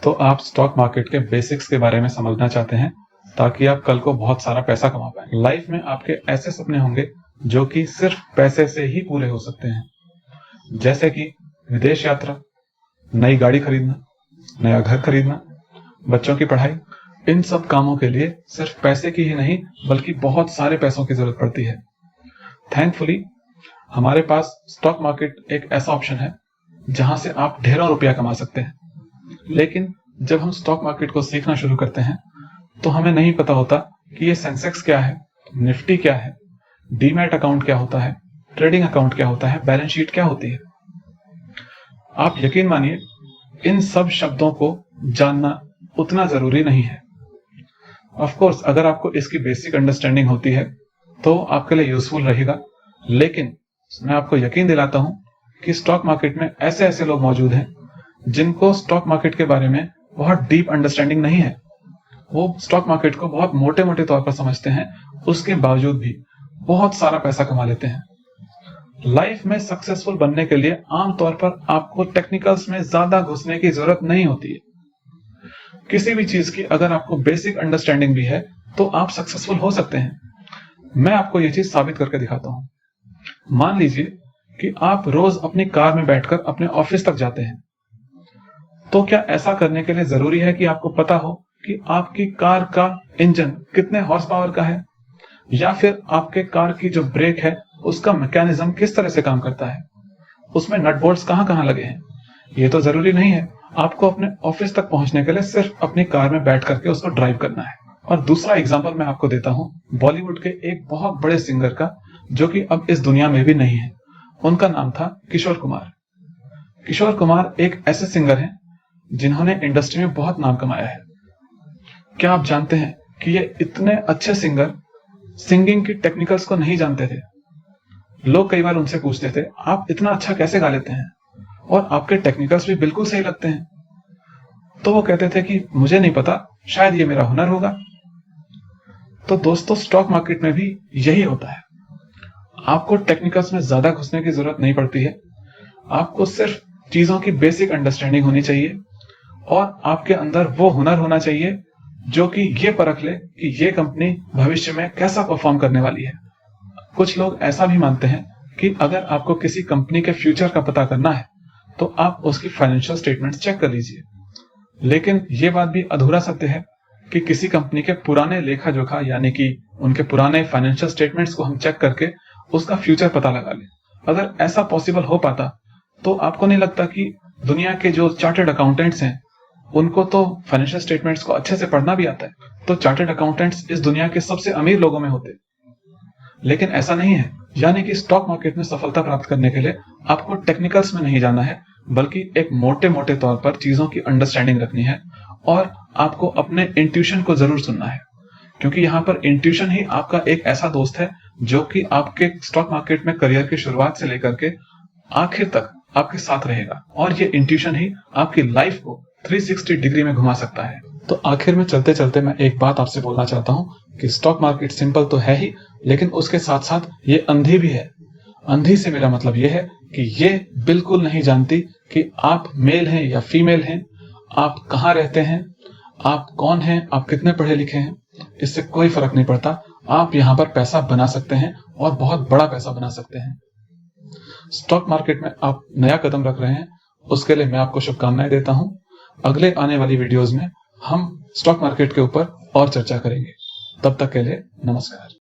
तो आप stock market के बेसिक्स के बारे में समझना चाहते हैं ताकि आप कल को बहुत सारा पैसा कमा पाए। लाइफ में आपके ऐसे सपने होंगे जो कि सिर्फ पैसे से ही पूरे हो सकते हैं, जैसे कि विदेश यात्रा, नई गाड़ी खरीदना, नया घर खरीदना, बच्चों की पढ़ाई। इन सब कामों के लिए सिर्फ पैसे की ही नहीं बल्कि बहुत सारे पैसों की जरूरत पड़ती है। थैंकफुली हमारे पास स्टॉक मार्केट एक ऐसा ऑप्शन है जहां से आप ढेरों रुपया कमा सकते हैं। लेकिन जब हम स्टॉक मार्केट को सीखना शुरू करते हैं तो हमें नहीं पता होता कि ये सेंसेक्स क्या है, निफ्टी क्या है, डीमैट अकाउंट क्या होता है, ट्रेडिंग अकाउंट क्या होता है, बैलेंस शीट क्या होती है। आप यकीन मानिए, इन सब शब्दों को जानना उतना जरूरी नहीं है। ऑफ कोर्स अगर आपको इसकी बेसिक अंडरस्टैंडिंग होती है तो आपके लिए यूजफुल रहेगा, लेकिन मैं आपको यकीन दिलाता हूं कि स्टॉक मार्केट में ऐसे ऐसे लोग मौजूद हैं जिनको स्टॉक मार्केट के बारे में बहुत डीप अंडरस्टैंडिंग नहीं है। वो स्टॉक मार्केट को बहुत मोटे मोटे तौर पर समझते हैं, उसके बावजूद भी बहुत सारा पैसा कमा लेते हैं। लाइफ में सक्सेसफुल बनने के लिए आमतौर पर आपको टेक्निकल्स में ज्यादा घुसने की जरूरत नहीं होती है। किसी भी चीज की अगर आपको बेसिक अंडरस्टैंडिंग भी है तो आप सक्सेसफुल हो सकते हैं। मैं आपको यह चीज साबित करके दिखाता हूं। मान लीजिए कि आप रोज अपनी कार में बैठकर अपने ऑफिस तक जाते हैं, तो क्या ऐसा करने के लिए जरूरी है कि आपको पता हो कि आपकी कार का इंजन कितने हॉर्स पावर का है, या फिर आपके कार की जो ब्रेक है उसका मैकेनिज्म किस तरह से काम करता है, उसमें नट बोल्ट्स कहां कहां लगे हैं? ये तो जरूरी नहीं है। आपको अपने ऑफिस तक पहुंचने के लिए सिर्फ अपनी कार में बैठ करके उसको ड्राइव करना है। और दूसरा एग्जाम्पल मैं आपको देता हूं बॉलीवुड के एक बहुत बड़े सिंगर का, जो कि अब इस दुनिया में भी नहीं है। उनका नाम था किशोर कुमार। किशोर कुमार एक ऐसे सिंगर हैं जिन्होंने इंडस्ट्री में बहुत नाम कमाया है। क्या आप जानते हैं कि ये इतने अच्छे सिंगर सिंगिंग की टेक्निकल्स को नहीं जानते थे। लोग कई बार उनसे पूछते थे, आप इतना अच्छा कैसे गा लेते हैं और आपके टेक्निकल्स भी बिल्कुल सही लगते हैं। तो वो कहते थे कि मुझे नहीं पता, शायद ये मेरा हुनर होगा। तो दोस्तों, स्टॉक मार्केट में भी यही होता है। आपको टेक्निकल्स में ज्यादा घुसने की जरूरत नहीं पड़ती है। आपको सिर्फ चीजों की बेसिक अंडरस्टैंडिंग होनी चाहिए और आपके अंदर वो हुनर होना चाहिए जो कि ये परख ले कि ये कंपनी भविष्य में कैसा परफॉर्म करने वाली है। कुछ लोग ऐसा भी मानते हैं कि अगर आपको किसी कंपनी के फ्यूचर का पता करना है तो आप उसकी फाइनेंशियल स्टेटमेंट्स चेक कर लीजिए। लेकिन ये बात भी अधूरा सत्य है कि किसी कंपनी के पुराने लेखा जोखा यानी कि उनके पुराने फाइनेंशियल स्टेटमेंट्स को हम चेक करके उसका फ्यूचर पता लगा लें। अगर ऐसा पॉसिबल हो पाता तो आपको नहीं लगता कि दुनिया के जो चार्टर्ड अकाउंटेंट्स हैं उनको तो फाइनेंशियल स्टेटमेंट्स को अच्छे से पढ़ना भी आता है, तो चार्टर्ड अकाउंटेंट्स इस दुनिया के सबसे अमीर लोगों में होते। लेकिन ऐसा नहीं है। यानी कि स्टॉक मार्केट में सफलता प्राप्त करने के लिए आपको टेक्निकल्स में नहीं जाना है, बल्कि एक मोटे मोटे तौर पर चीजों की अंडरस्टैंडिंग रखनी है और आपको अपने इंट्यूशन को जरूर सुनना है, क्योंकि यहाँ पर इंट्यूशन ही आपका एक ऐसा दोस्त है जो कि आपके स्टॉक मार्केट में करियर की शुरुआत से लेकर के आखिर तक आपके साथ रहेगा और ये इंट्यूशन ही आपकी लाइफ को 360 डिग्री में घुमा सकता है। तो आखिर में चलते चलते मैं एक बात आपसे बोलना चाहता हूं कि स्टॉक मार्केट सिंपल तो है ही, लेकिन उसके साथ साथ ये अंधी भी है। अंधी से मेरा मतलब ये है कि ये बिल्कुल नहीं जानती कि आप मेल हैं या फीमेल हैं, आप कहाँ रहते हैं, आप कौन हैं, आप कितने पढ़े लिखे हैं, इससे कोई फर्क नहीं पड़ता। आप यहाँ पर पैसा बना सकते हैं और बहुत बड़ा पैसा बना सकते हैं। स्टॉक मार्केट में आप नया कदम रख रहे हैं, उसके लिए मैं आपको शुभकामनाएं देता हूं। अगले आने वाली वीडियोस में हम स्टॉक मार्केट के ऊपर और चर्चा करेंगे। तब तक के लिए नमस्कार।